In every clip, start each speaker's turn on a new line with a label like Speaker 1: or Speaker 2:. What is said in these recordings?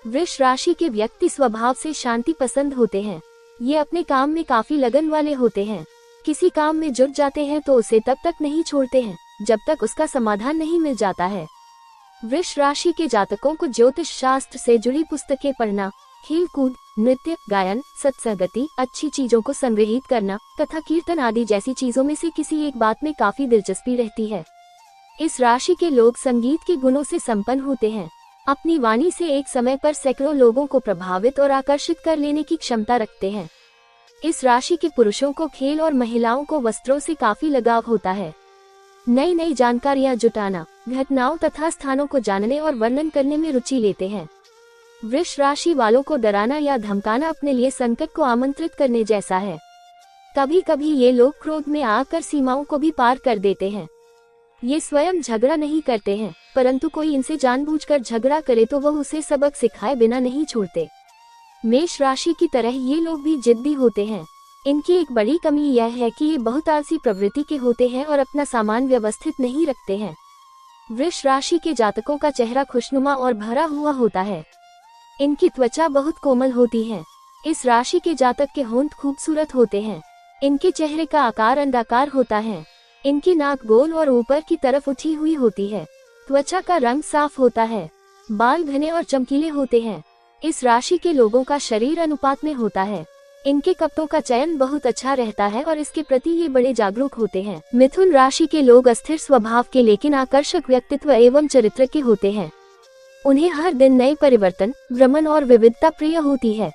Speaker 1: वृष राशि के व्यक्ति स्वभाव से शांति पसंद होते हैं। ये अपने काम में काफी लगन वाले होते हैं। किसी काम में जुट जाते हैं तो उसे तब तक नहीं छोड़ते हैं जब तक उसका समाधान नहीं मिल जाता है। वृष राशि के जातकों को ज्योतिष शास्त्र से जुड़ी पुस्तकें पढ़ना, खेल कूद, नृत्य, गायन, सत्संगति, अच्छी चीजों को संग्रहित करना तथा कीर्तन आदि जैसी चीजों में से किसी एक बात में काफी दिलचस्पी रहती है। इस राशि के लोग संगीत के गुणों से संपन्न होते हैं। अपनी वाणी से एक समय पर सैकड़ों लोगों को प्रभावित और आकर्षित कर लेने की क्षमता रखते हैं। इस राशि के पुरुषों को खेल और महिलाओं को वस्त्रों से काफी लगाव होता है। नई नई जानकारियां जुटाना, घटनाओं तथा स्थानों को जानने और वर्णन करने में रुचि लेते हैं। वृष राशि वालों को डराना या धमकाना अपने लिए संकट को आमंत्रित करने जैसा है। कभी कभी ये लोग क्रोध में आकर सीमाओं को भी पार कर देते हैं। ये स्वयं झगड़ा नहीं करते हैं, परंतु कोई इनसे जानबूझकर झगड़ा करे तो वह उसे सबक सिखाए बिना नहीं छोड़ते। मेष राशि की तरह ये लोग भी जिद्दी होते हैं। इनकी एक बड़ी कमी यह है कि ये बहुत आलसी प्रवृत्ति के होते हैं और अपना सामान व्यवस्थित नहीं रखते हैं। वृष राशि के जातकों का चेहरा खुशनुमा और भरा हुआ होता है। इनकी त्वचा बहुत कोमल होती है। इस राशि के जातक के होंठ खूबसूरत होते हैं। इनके चेहरे का आकार अंडाकार होता है। इनकी नाक गोल और ऊपर की तरफ उठी हुई होती है। त्वचा का रंग साफ होता है। बाल घने और चमकीले होते हैं। इस राशि के लोगों का शरीर अनुपात में होता है। इनके कपड़ों का चयन बहुत अच्छा रहता है और इसके प्रति ये बड़े जागरूक होते हैं। मिथुन राशि के लोग अस्थिर स्वभाव के लेकिन आकर्षक व्यक्तित्व एवं चरित्र के होते हैं। उन्हें हर दिन नए परिवर्तन, भ्रमण और विविधता प्रिय होती है।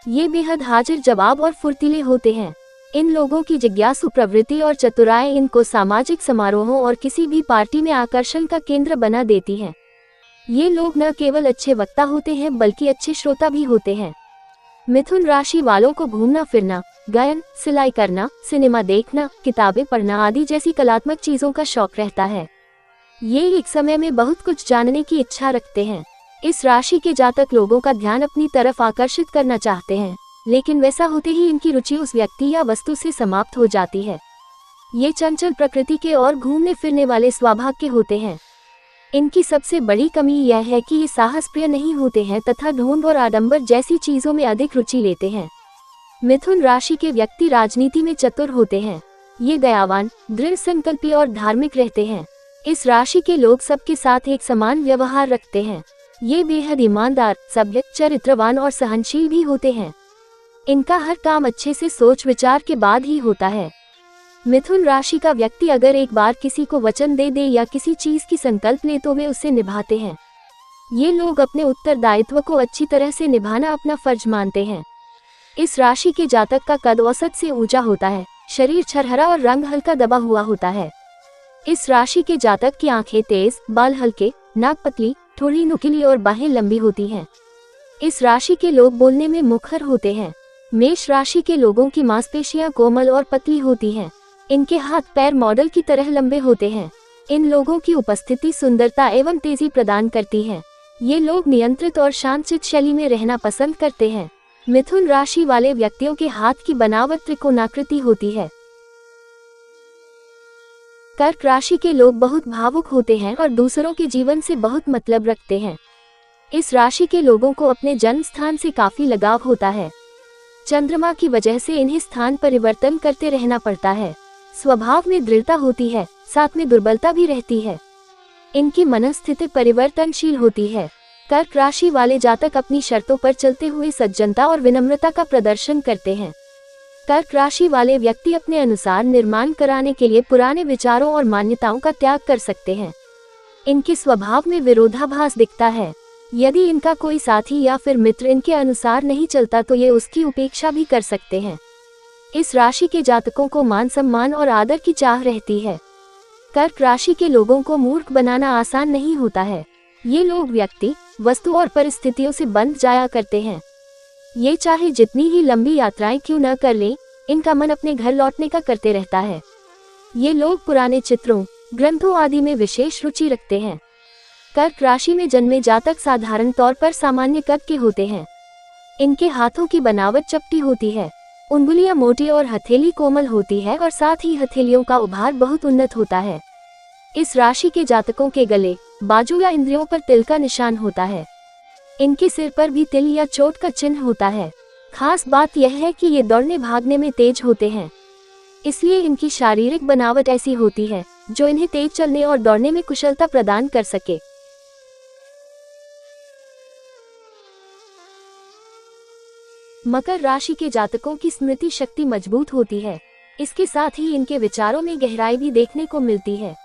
Speaker 1: ये बेहद हाजिर जवाब और फुर्तीले होते हैं। इन लोगों की जिज्ञासु प्रवृत्ति और चतुराई इनको सामाजिक समारोहों और किसी भी पार्टी में आकर्षण का केंद्र बना देती है। ये लोग न केवल अच्छे वक्ता होते हैं बल्कि अच्छे श्रोता भी होते हैं। मिथुन राशि वालों को घूमना फिरना, गायन, सिलाई करना, सिनेमा देखना, किताबें पढ़ना आदि जैसी कलात्मक चीजों का शौक रहता है। ये एक समय में बहुत कुछ जानने की इच्छा रखते हैं। इस राशि के जातक लोगों का ध्यान अपनी तरफ आकर्षित करना चाहते हैं, लेकिन वैसा होते ही इनकी रुचि उस व्यक्ति या वस्तु से समाप्त हो जाती है। ये चंचल प्रकृति के और घूमने फिरने वाले स्वभाव के होते हैं। इनकी सबसे बड़ी कमी यह है कि ये साहस प्रिय नहीं होते हैं तथा ढोंग और आडंबर जैसी चीजों में अधिक रुचि लेते हैं। मिथुन राशि के व्यक्ति राजनीति में चतुर होते हैं। ये दयावान, दृढ़ संकल्पी और धार्मिक रहते हैं। इस राशि के लोग सबके साथ एक समान व्यवहार रखते हैं। ये बेहद ईमानदार, सभ्य, चरित्रवान और सहनशील भी होते हैं। इनका हर काम अच्छे से सोच विचार के बाद ही होता है। मिथुन राशि का व्यक्ति अगर एक बार किसी को वचन दे या किसी चीज की संकल्प ले तो वे उसे निभाते हैं। ये लोग अपने उत्तरदायित्व को अच्छी तरह से निभाना अपना फर्ज मानते हैं। इस राशि के जातक का कद औसत से ऊंचा होता है। शरीर छरहरा और रंग हल्का दबा हुआ होता है। इस राशि के जातक की आंखें तेज, बाल हल्के, नाक पतली, थोड़ी नुकीली और बाहें लंबी होती हैं। इस राशि के लोग बोलने में मुखर होते हैं। मेष राशि के लोगों की मांसपेशियां कोमल और पतली होती हैं। इनके हाथ पैर मॉडल की तरह लंबे होते हैं। इन लोगों की उपस्थिति सुंदरता एवं तेजी प्रदान करती है। ये लोग नियंत्रित और शांतचित्त शैली में रहना पसंद करते हैं। मिथुन राशि वाले व्यक्तियों के हाथ की बनावट त्रिकोणाकृति होती है। कर्क राशि के लोग बहुत भावुक होते हैं और दूसरों के जीवन से बहुत मतलब रखते हैं। इस राशि के लोगों को अपने जन्म स्थान से काफी लगाव होता है। चंद्रमा की वजह से इन्हें स्थान परिवर्तन करते रहना पड़ता है। स्वभाव में दृढ़ता होती है, साथ में दुर्बलता भी रहती है। इनकी मनस्थिति परिवर्तनशील होती है। कर्क राशि वाले जातक अपनी शर्तों पर चलते हुए सज्जनता और विनम्रता का प्रदर्शन करते हैं। कर्क राशि वाले व्यक्ति अपने अनुसार निर्माण कराने के लिए पुराने विचारों और मान्यताओं का त्याग कर सकते हैं। इनके स्वभाव में विरोधाभास दिखता है। यदि इनका कोई साथी या फिर मित्र इनके अनुसार नहीं चलता तो ये उसकी उपेक्षा भी कर सकते हैं। इस राशि के जातकों को मान सम्मान और आदर की चाह रहती है। कर्क राशि के लोगों को मूर्ख बनाना आसान नहीं होता है। ये लोग व्यक्ति, वस्तु और परिस्थितियों से बंध जाया करते हैं। ये चाहे जितनी ही लंबी यात्राएं क्यों न कर लें, इनका मन अपने घर लौटने का करते रहता है। ये लोग पुराने चित्रों, ग्रंथों आदि में विशेष रुचि रखते हैं। कर्क राशि में जन्मे जातक साधारण तौर पर सामान्य कद के होते हैं। इनके हाथों की बनावट चपटी होती है। उंगलियां मोटी और हथेली कोमल होती है और साथ ही हथेलियों का उभार बहुत उन्नत होता है। इस राशि के जातकों के गले, बाजू या इंद्रियों पर तिल का निशान होता है। इनके सिर पर भी तिल या चोट का चिन्ह होता है। खास बात यह है कि ये दौड़ने भागने में तेज होते हैं, इसलिए इनकी शारीरिक बनावट ऐसी होती है जो इन्हें तेज चलने और दौड़ने में कुशलता प्रदान कर सके। मकर राशि के जातकों की स्मृति शक्ति मजबूत होती है, इसके साथ ही इनके विचारों में गहराई भी देखने को मिलती है।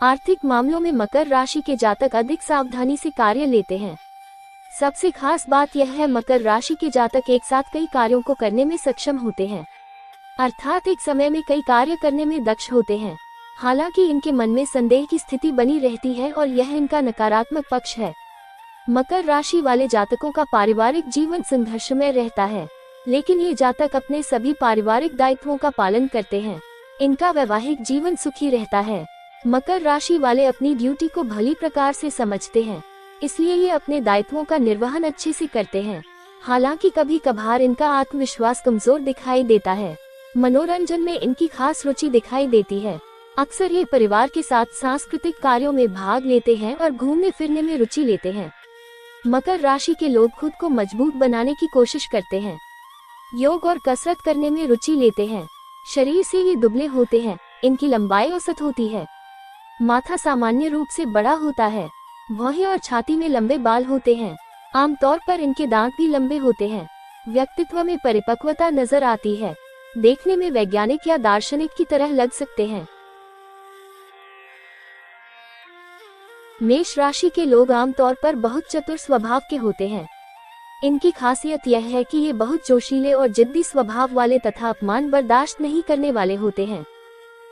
Speaker 1: आर्थिक मामलों में मकर राशि के जातक अधिक सावधानी से कार्य लेते हैं। सबसे खास बात यह है मकर राशि के जातक एक साथ कई कार्यों को करने में सक्षम होते हैं, अर्थात एक समय में कई कार्य करने में दक्ष होते हैं। हालांकि इनके मन में संदेह की स्थिति बनी रहती है और यह इनका नकारात्मक पक्ष है। मकर राशि वाले जातकों का पारिवारिक जीवन संघर्षमय रहता है, लेकिन ये जातक अपने सभी पारिवारिक दायित्वों का पालन करते हैं। इनका वैवाहिक जीवन सुखी रहता है। मकर राशि वाले अपनी ड्यूटी को भली प्रकार से समझते हैं, इसलिए ये अपने दायित्वों का निर्वहन अच्छे से करते हैं। हालांकि कभी कभार इनका आत्मविश्वास कमजोर दिखाई देता है। मनोरंजन में इनकी खास रुचि दिखाई देती है। अक्सर ये परिवार के साथ सांस्कृतिक कार्यों में भाग लेते हैं और घूमने फिरने में रुचि लेते हैं। मकर राशि के लोग खुद को मजबूत बनाने की कोशिश करते हैं, योग और कसरत करने में रुचि लेते हैं। शरीर से ये दुबले होते हैं। इनकी लंबाई औसत होती है। माथा सामान्य रूप से बड़ा होता है। भौहें और छाती में लंबे बाल होते हैं। आमतौर पर इनके दांत भी लंबे होते हैं। व्यक्तित्व में परिपक्वता नजर आती है। देखने में वैज्ञानिक या दार्शनिक की तरह लग सकते हैं। मेष राशि के लोग आमतौर पर बहुत चतुर स्वभाव के होते हैं। इनकी खासियत यह है कि ये बहुत जोशीले और जिद्दी स्वभाव वाले तथा अपमान बर्दाश्त नहीं करने वाले होते हैं।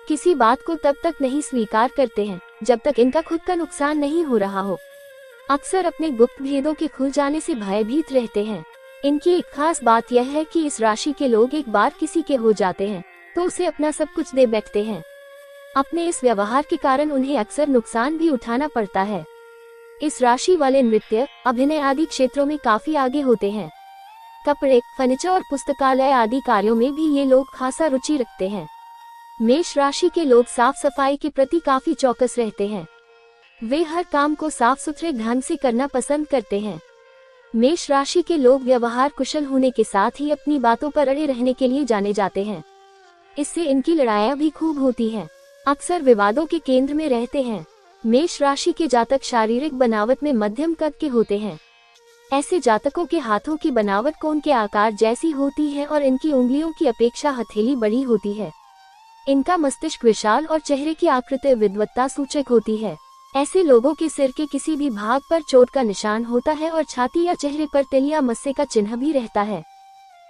Speaker 1: किसी बात को तब तक नहीं स्वीकार करते हैं जब तक इनका खुद का नुकसान नहीं हो रहा हो। अक्सर अपने गुप्त भेदों के खुल जाने से भयभीत रहते हैं। इनकी एक खास बात यह है कि इस राशि के लोग एक बार किसी के हो जाते हैं तो उसे अपना सब कुछ दे बैठते हैं। अपने इस व्यवहार के कारण उन्हें अक्सर नुकसान भी उठाना पड़ता है। इस राशि वाले नृत्य, अभिनय आदि क्षेत्रों में काफी आगे होते हैं। कपड़े, फर्नीचर और पुस्तकालय आदि कार्यों में भी ये लोग खासा रुचि रखते हैं। मेष राशि के लोग साफ सफाई के प्रति काफी चौकस रहते हैं। वे हर काम को साफ सुथरे ढंग से करना पसंद करते हैं। मेष राशि के लोग व्यवहार कुशल होने के साथ ही अपनी बातों पर अड़े रहने के लिए जाने जाते हैं। इससे इनकी लड़ाइयाँ भी खूब होती हैं। अक्सर विवादों के केंद्र में रहते हैं। मेष राशि के जातक शारीरिक बनावट में मध्यम कद के होते हैं। ऐसे जातकों के हाथों की बनावट कोन के आकार जैसी होती है और इनकी उंगलियों की अपेक्षा हथेली बड़ी होती है। इनका मस्तिष्क विशाल और चेहरे की आकृति विद्वत्ता सूचक होती है। ऐसे लोगों के सिर के किसी भी भाग पर चोट का निशान होता है और छाती या चेहरे पर तिल या मस्से का चिन्ह भी रहता है।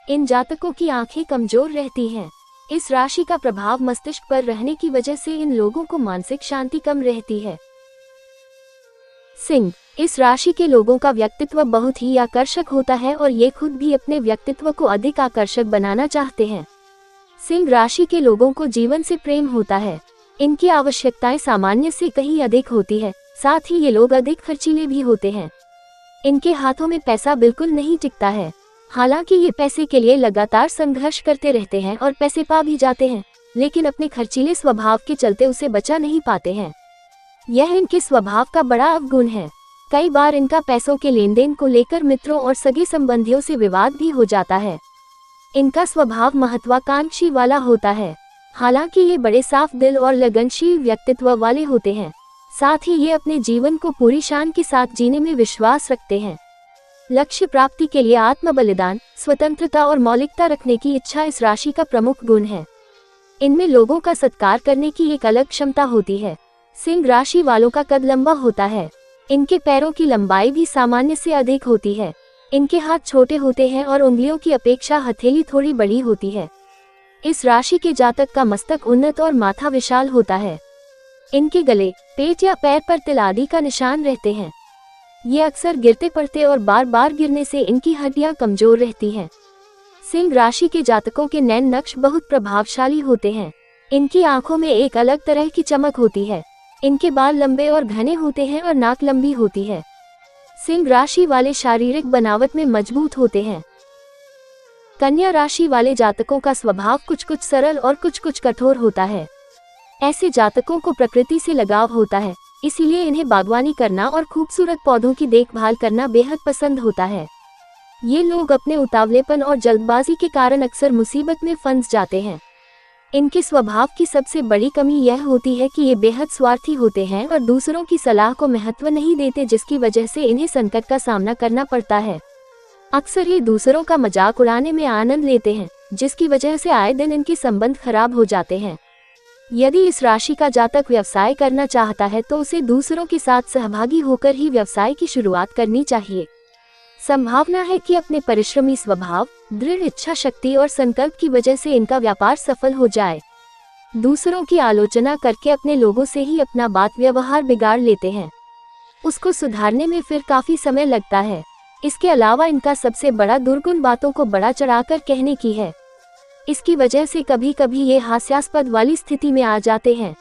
Speaker 1: इन जातकों की आंखें कमजोर रहती हैं। इस राशि का प्रभाव मस्तिष्क पर रहने की वजह से इन लोगों को मानसिक शांति कम रहती है। सिंह, इस राशि के लोगों का व्यक्तित्व बहुत ही आकर्षक होता है और ये खुद भी अपने व्यक्तित्व को अधिक आकर्षक बनाना चाहते हैं। सिंह राशि के लोगों को जीवन से प्रेम होता है। इनकी आवश्यकताएं सामान्य से कहीं अधिक होती है। साथ ही ये लोग अधिक खर्चीले भी होते हैं। इनके हाथों में पैसा बिल्कुल नहीं टिकता है। हालांकि ये पैसे के लिए लगातार संघर्ष करते रहते हैं और पैसे पा भी जाते हैं, लेकिन अपने खर्चीले स्वभाव के चलते उसे बचा नहीं पाते हैं। यह इनके स्वभाव का बड़ा अवगुण है। कई बार इनका पैसों के लेन देन को लेकर मित्रों और सगे संबंधियों से विवाद भी हो जाता है। इनका स्वभाव महत्वाकांक्षी वाला होता है। हालांकि ये बड़े साफ दिल और लगनशील व्यक्तित्व वाले होते हैं। साथ ही ये अपने जीवन को पूरी शान के साथ जीने में विश्वास रखते हैं। लक्ष्य प्राप्ति के लिए आत्म बलिदान, स्वतंत्रता और मौलिकता रखने की इच्छा इस राशि का प्रमुख गुण है। इनमें लोगों का सत्कार करने की एक अलग क्षमता होती है। सिंह राशि वालों का कद लंबा होता है। इनके पैरों की लंबाई भी सामान्य से अधिक होती है। इनके हाथ छोटे होते हैं और उंगलियों की अपेक्षा हथेली थोड़ी बड़ी होती है। इस राशि के जातक का मस्तक उन्नत और माथा विशाल होता है। इनके गले, पेट या पैर पर तिल आदि का निशान रहते हैं। ये अक्सर गिरते पड़ते और बार बार गिरने से इनकी हड्डियां कमजोर रहती हैं। सिंह राशि के जातकों के नैन नक्श बहुत प्रभावशाली होते हैं। इनकी आंखों में एक अलग तरह की चमक होती है। इनके बाल लंबे और घने होते हैं और नाक लंबी होती है। सिंह राशि वाले शारीरिक बनावट में मजबूत होते हैं। कन्या राशि वाले जातकों का स्वभाव कुछ कुछ सरल और कुछ कुछ कठोर होता है। ऐसे जातकों को प्रकृति से लगाव होता है, इसीलिए इन्हें बागवानी करना और खूबसूरत पौधों की देखभाल करना बेहद पसंद होता है। ये लोग अपने उतावलेपन और जल्दबाजी के कारण अक्सर मुसीबत में फंस जाते हैं। इनके स्वभाव की सबसे बड़ी कमी यह होती है कि ये बेहद स्वार्थी होते हैं और दूसरों की सलाह को महत्व नहीं देते, जिसकी वजह से इन्हें संकट का सामना करना पड़ता है। अक्सर ये दूसरों का मजाक उड़ाने में आनंद लेते हैं, जिसकी वजह से आए दिन इनके संबंध खराब हो जाते हैं। यदि इस राशि का जातक व्यवसाय करना चाहता है तो उसे दूसरों के साथ सहभागी होकर ही व्यवसाय की शुरुआत करनी चाहिए। संभावना है कि अपने परिश्रमी स्वभाव, दृढ़ इच्छा शक्ति और संकल्प की वजह से इनका व्यापार सफल हो जाए। दूसरों की आलोचना करके अपने लोगों से ही अपना बात व्यवहार बिगाड़ लेते हैं। उसको सुधारने में फिर काफी समय लगता है। इसके अलावा इनका सबसे बड़ा दुर्गुण बातों को बढ़ा चढ़ाकर कहने की है। इसकी वजह से कभी कभी ये हास्यास्पद वाली स्थिति में आ जाते हैं।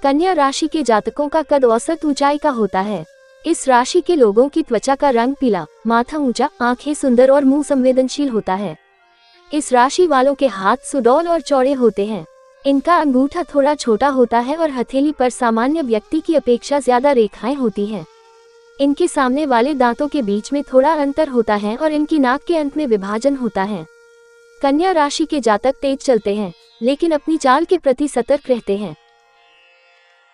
Speaker 1: कन्या राशि के जातकों का कद औसत ऊंचाई का होता है। इस राशि के लोगों की त्वचा का रंग पीला, माथा ऊंचा, आंखें सुंदर और मुंह संवेदनशील होता है। इस राशि वालों के हाथ सुडौल और चौड़े होते हैं। इनका अंगूठा थोड़ा छोटा होता है और हथेली पर सामान्य व्यक्ति की अपेक्षा ज्यादा रेखाएं होती हैं। इनके सामने वाले दांतों के बीच में थोड़ा अंतर होता है और इनकी नाक के अंत में विभाजन होता है। कन्या राशि के जातक तेज चलते हैं, लेकिन अपनी चाल के प्रति सतर्क रहते हैं।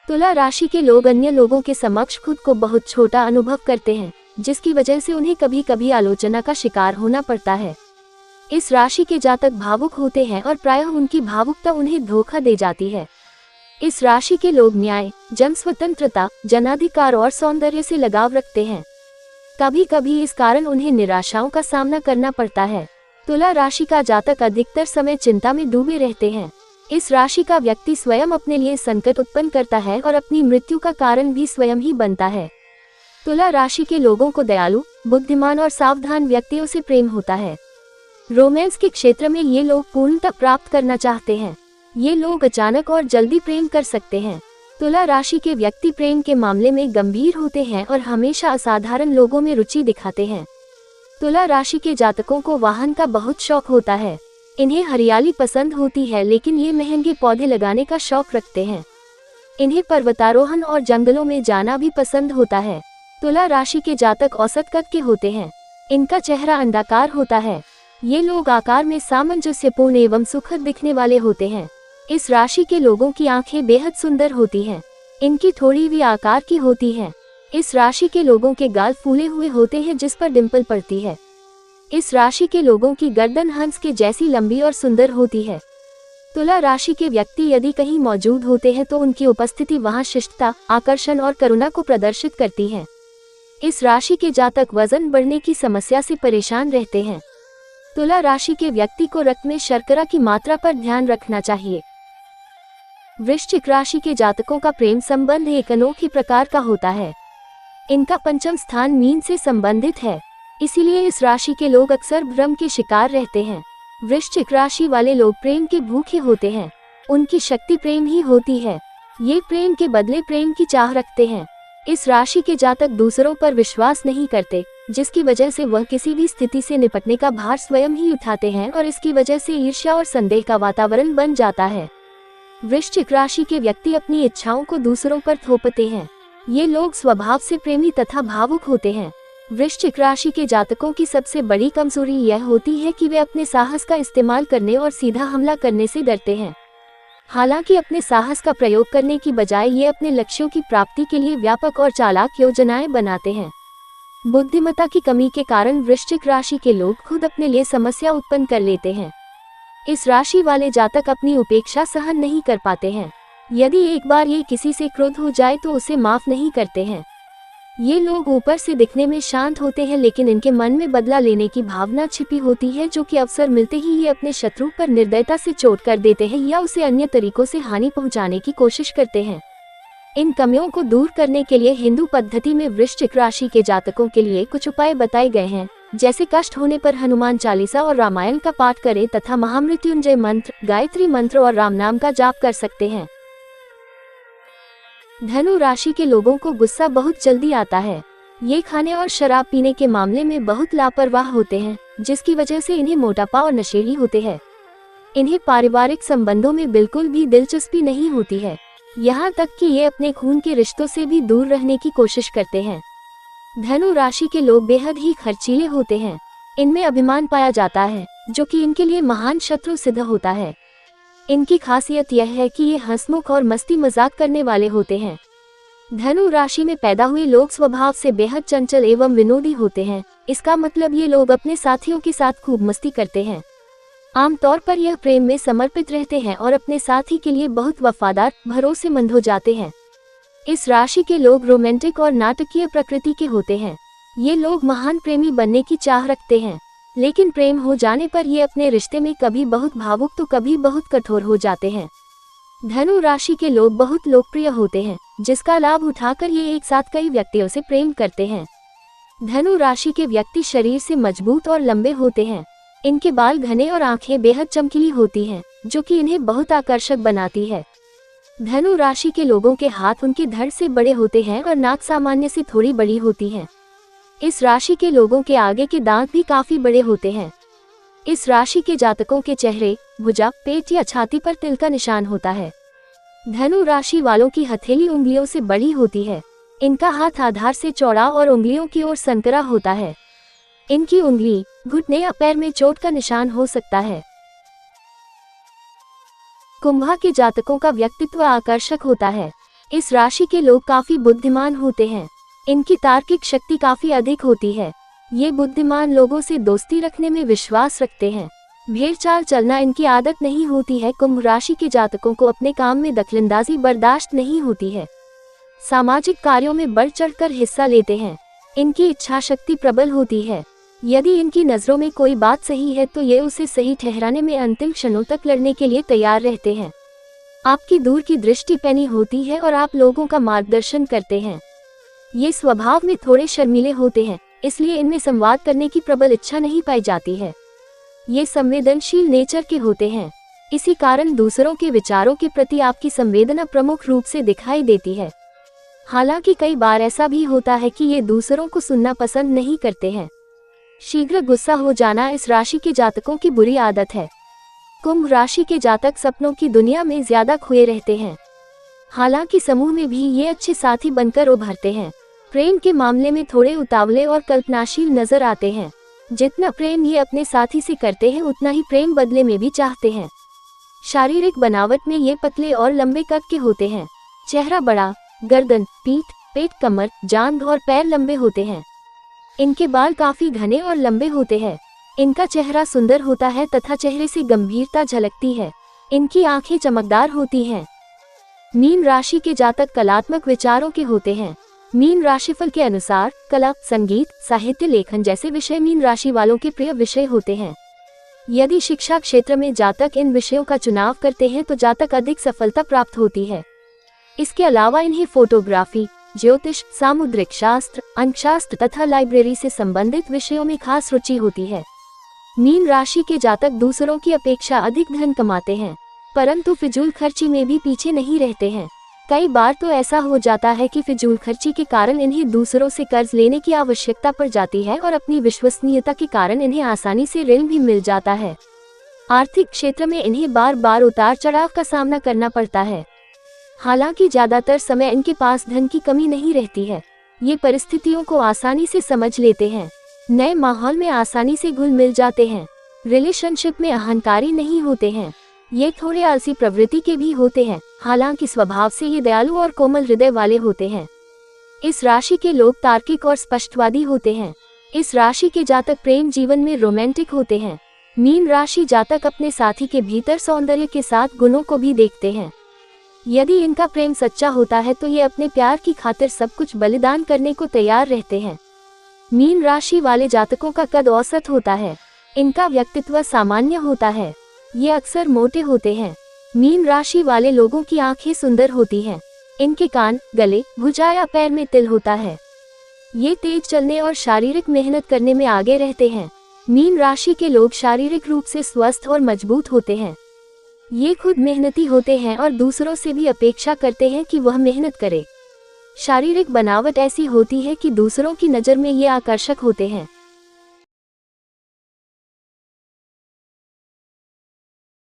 Speaker 1: तुला राशि के लोग अन्य लोगों के समक्ष खुद को बहुत छोटा अनुभव करते हैं, जिसकी वजह से उन्हें कभी कभी आलोचना का शिकार होना पड़ता है। इस राशि के जातक भावुक होते हैं और प्रायः उनकी भावुकता उन्हें धोखा दे जाती है। इस राशि के लोग न्याय, जन स्वतंत्रता, जनाधिकार और सौंदर्य से लगाव रखते हैं। कभी कभी इस कारण उन्हें निराशाओं का सामना करना पड़ता है। तुला राशि का जातक अधिकतर समय चिंता में डूबे रहते हैं। इस राशि का व्यक्ति स्वयं अपने लिए संकट उत्पन्न करता है और अपनी मृत्यु का कारण भी स्वयं ही बनता है। तुला राशि के लोगों को दयालु, बुद्धिमान और सावधान व्यक्तियों से प्रेम होता है। रोमांस के क्षेत्र में ये लोग पूर्णता प्राप्त करना चाहते हैं। ये लोग अचानक और जल्दी प्रेम कर सकते हैं। तुला राशि के व्यक्ति प्रेम के मामले में गंभीर होते हैं और हमेशा असाधारण लोगों में रुचि दिखाते हैं। तुला राशि के जातकों को वाहन का बहुत शौक होता है। इन्हें हरियाली पसंद होती है, लेकिन ये महंगे पौधे लगाने का शौक रखते हैं। इन्हें पर्वतारोहण और जंगलों में जाना भी पसंद होता है। तुला राशि के जातक औसत कद के होते हैं। इनका चेहरा अंडाकार होता है। ये लोग आकार में सामंजस्यपूर्ण एवं सुखद दिखने वाले होते हैं। इस राशि के लोगों की आंखें बेहद सुंदर होती हैं। इनकी थोड़ी भी आकार की होती है। इस राशि के लोगों के गाल फूले हुए होते हैं, जिस पर डिंपल पड़ती है। इस राशि के लोगों की गर्दन हंस के जैसी लंबी और सुंदर होती है। तुला राशि के व्यक्ति यदि कहीं मौजूद होते हैं तो उनकी उपस्थिति वहां शिष्टता, आकर्षण और करुणा को प्रदर्शित करती है। इस राशि के जातक वजन बढ़ने की समस्या से परेशान रहते हैं। तुला राशि के व्यक्ति को रक्त में शर्करा की मात्रा पर ध्यान रखना चाहिए। वृश्चिक राशि के जातकों का प्रेम संबंध एक अनोखे प्रकार का होता है। इनका पंचम स्थान मीन से संबंधित है, इसीलिए इस राशि के लोग अक्सर भ्रम के शिकार रहते हैं। वृश्चिक राशि वाले लोग प्रेम के भूखे होते हैं। उनकी शक्ति प्रेम ही होती है। ये प्रेम के बदले प्रेम की चाह रखते हैं। इस राशि के जातक दूसरों पर विश्वास नहीं करते, जिसकी वजह से वह किसी भी स्थिति से निपटने का भार स्वयं ही उठाते हैं और इसकी वजह से ईर्ष्या और संदेह का वातावरण बन जाता है। वृश्चिक राशि के व्यक्ति अपनी इच्छाओं को दूसरों पर थोपते हैं। ये लोग स्वभाव से प्रेमी तथा भावुक होते हैं। वृश्चिक राशि के जातकों की सबसे बड़ी कमजोरी यह होती है कि वे अपने साहस का इस्तेमाल करने और सीधा हमला करने से डरते हैं। हालांकि अपने साहस का प्रयोग करने की बजाय ये अपने लक्ष्यों की प्राप्ति के लिए व्यापक और चालाक योजनाएं बनाते हैं। बुद्धिमत्ता की कमी के कारण वृश्चिक राशि के लोग खुद अपने लिए समस्या उत्पन्न कर लेते हैं। इस राशि वाले जातक अपनी उपेक्षा सहन नहीं कर पाते हैं। यदि एक बार ये किसी से क्रोध हो जाए तो उसे माफ नहीं करते हैं। ये लोग ऊपर से दिखने में शांत होते हैं, लेकिन इनके मन में बदला लेने की भावना छिपी होती है, जो कि अवसर मिलते ही ये अपने शत्रु पर निर्दयता से चोट कर देते हैं या उसे अन्य तरीकों से हानि पहुंचाने की कोशिश करते हैं। इन कमियों को दूर करने के लिए हिंदू पद्धति में वृश्चिक राशि के जातकों के लिए कुछ उपाय बताए गए हैं, जैसे कष्ट होने पर हनुमान चालीसा और रामायण का पाठ करें तथा महामृत्युंजय मंत्र, गायत्री मंत्र और राम नाम का जाप कर सकते हैं। धनु राशि के लोगों को गुस्सा बहुत जल्दी आता है। ये खाने और शराब पीने के मामले में बहुत लापरवाह होते हैं, जिसकी वजह से इन्हें मोटापा और नशेड़ी होते हैं। इन्हें पारिवारिक संबंधों में बिल्कुल भी दिलचस्पी नहीं होती है। यहाँ तक कि ये अपने खून के रिश्तों से भी दूर रहने की कोशिश करते हैं। धनु राशि के लोग बेहद ही खर्चीले होते हैं। इनमें अभिमान पाया जाता है, जो कि इनके लिए महान शत्रु सिद्ध होता है। इनकी खासियत यह है कि ये हंसमुख और मस्ती मजाक करने वाले होते हैं। धनु राशि में पैदा हुए लोग स्वभाव से बेहद चंचल एवं विनोदी होते हैं। इसका मतलब ये लोग अपने साथियों के साथ खूब मस्ती करते हैं। आमतौर पर यह प्रेम में समर्पित रहते हैं और अपने साथी के लिए बहुत वफादार, भरोसेमंद हो जाते हैं। इस राशि के लोग रोमांटिक और नाटकीय प्रकृति के होते हैं। ये लोग महान प्रेमी बनने की चाह रखते हैं, लेकिन प्रेम हो जाने पर ये अपने रिश्ते में कभी बहुत भावुक तो कभी बहुत कठोर हो जाते हैं। धनु राशि के लोग बहुत लोकप्रिय होते हैं, जिसका लाभ उठाकर ये एक साथ कई व्यक्तियों से प्रेम करते हैं। धनु राशि के व्यक्ति शरीर से मजबूत और लंबे होते हैं। इनके बाल घने और आंखें बेहद चमकीली होती हैं, जो कि इन्हें बहुत आकर्षक बनाती है। धनु राशि के लोगों के हाथ उनकी धड़ से बड़े होते हैं और नाक सामान्य से थोड़ी बड़ी होती है। इस राशि के लोगों के आगे के दांत भी काफी बड़े होते हैं। इस राशि के जातकों के चेहरे, भुजा, पेट या छाती पर तिल का निशान होता है। धनु राशि वालों की हथेली उंगलियों से बड़ी होती है। इनका हाथ आधार से चौड़ा और उंगलियों की ओर संकरा होता है। इनकी उंगली, घुटने या पैर में चोट का निशान हो सकता है। कुंभा के जातकों का व्यक्तित्व आकर्षक होता है। इस राशि के लोग काफी बुद्धिमान होते हैं। इनकी तार्किक शक्ति काफी अधिक होती है। ये बुद्धिमान लोगों से दोस्ती रखने में विश्वास रखते हैं। भेड़चाल चलना इनकी आदत नहीं होती है। कुंभ राशि के जातकों को अपने काम में दखलंदाजी बर्दाश्त नहीं होती है। सामाजिक कार्यों में बढ़ चढ़कर हिस्सा लेते हैं। इनकी इच्छा शक्ति प्रबल होती है। यदि इनकी नजरों में कोई बात सही है तो ये उसे सही ठहराने में अंतिम क्षणों तक लड़ने के लिए तैयार रहते हैं। आपकी दूर की दृष्टि पैनी होती है और आप लोगों का मार्गदर्शन करते हैं। ये स्वभाव में थोड़े शर्मीले होते हैं, इसलिए इनमें संवाद करने की प्रबल इच्छा नहीं पाई जाती है। ये संवेदनशील नेचर के होते हैं। इसी कारण दूसरों के विचारों के प्रति आपकी संवेदना प्रमुख रूप से दिखाई देती है। हालांकि कई बार ऐसा भी होता है कि ये दूसरों को सुनना पसंद नहीं करते हैं। शीघ्र गुस्सा हो जाना इस राशि के जातकों की बुरी आदत है। कुंभ राशि के जातक सपनों की दुनिया में ज्यादा खोए रहते हैं। हालांकि समूह में भी ये अच्छे साथी बनकर उभरते हैं। प्रेम के मामले में थोड़े उतावले और कल्पनाशील नजर आते हैं। जितना प्रेम ये अपने साथी से करते हैं, उतना ही प्रेम बदले में भी चाहते हैं। शारीरिक बनावट में ये पतले और लंबे कद के होते हैं। चेहरा बड़ा, गर्दन, पीठ, पेट, कमर, जांघ और पैर लंबे होते हैं। इनके बाल काफी घने और लंबे होते हैं। इनका चेहरा सुंदर होता है तथा चेहरे से गंभीरता झलकती है। इनकी आंखें चमकदार होती हैं। मीन राशि के जातक कलात्मक विचारों के होते हैं। मीन राशिफल के अनुसार कला, संगीत, साहित्य, लेखन जैसे विषय मीन राशि वालों के प्रिय विषय होते हैं। यदि शिक्षा क्षेत्र में जातक इन विषयों का चुनाव करते हैं तो जातक अधिक सफलता प्राप्त होती है। इसके अलावा इन्हें फोटोग्राफी, ज्योतिष, सामुद्रिक शास्त्र, अंकशास्त्र तथा लाइब्रेरी से संबंधित विषयों में खास रुचि होती है। मीन राशि के जातक दूसरों की अपेक्षा अधिक धन कमाते हैं, परंतु फिजूल खर्ची में भी पीछे नहीं रहते हैं। कई बार तो ऐसा हो जाता है कि फिजूल खर्ची के कारण इन्हें दूसरों से कर्ज लेने की आवश्यकता पड़ जाती है और अपनी विश्वसनीयता के कारण इन्हें आसानी से ऋण भी मिल जाता है। आर्थिक क्षेत्र में इन्हें बार बार उतार चढ़ाव का सामना करना पड़ता है। हालांकि ज्यादातर समय इनके पास धन की कमी नहीं रहती है। ये परिस्थितियों को आसानी से समझ लेते हैं। नए माहौल में आसानी से घुल मिल जाते हैं। रिलेशनशिप में अहंकारी नहीं होते हैं। ये थोड़े आलसी प्रवृत्ति के भी होते हैं। हालांकि स्वभाव से ये दयालु और कोमल हृदय वाले होते हैं। इस राशि के लोग तार्किक और स्पष्टवादी होते हैं। इस राशि के जातक प्रेम जीवन में रोमांटिक होते हैं। मीन राशि जातक अपने साथी के भीतर सौंदर्य के साथ गुणों को भी देखते हैं। यदि इनका प्रेम सच्चा होता है तो ये अपने प्यार की खातिर सब कुछ बलिदान करने को तैयार रहते हैं। मीन राशि वाले जातकों का कद औसत होता है। इनका व्यक्तित्व सामान्य होता है। ये अक्सर मोटे होते हैं। मीन राशि वाले लोगों की आंखें सुंदर होती हैं। इनके कान, गले, भुजा या पैर में तिल होता है। ये तेज चलने और शारीरिक मेहनत करने में आगे रहते हैं। मीन राशि के लोग शारीरिक रूप से स्वस्थ और मजबूत होते हैं। ये खुद मेहनती होते हैं और दूसरों से भी अपेक्षा करते हैं कि वह मेहनत करे। शारीरिक बनावट ऐसी होती है कि दूसरों की नज़र में ये आकर्षक होते हैं।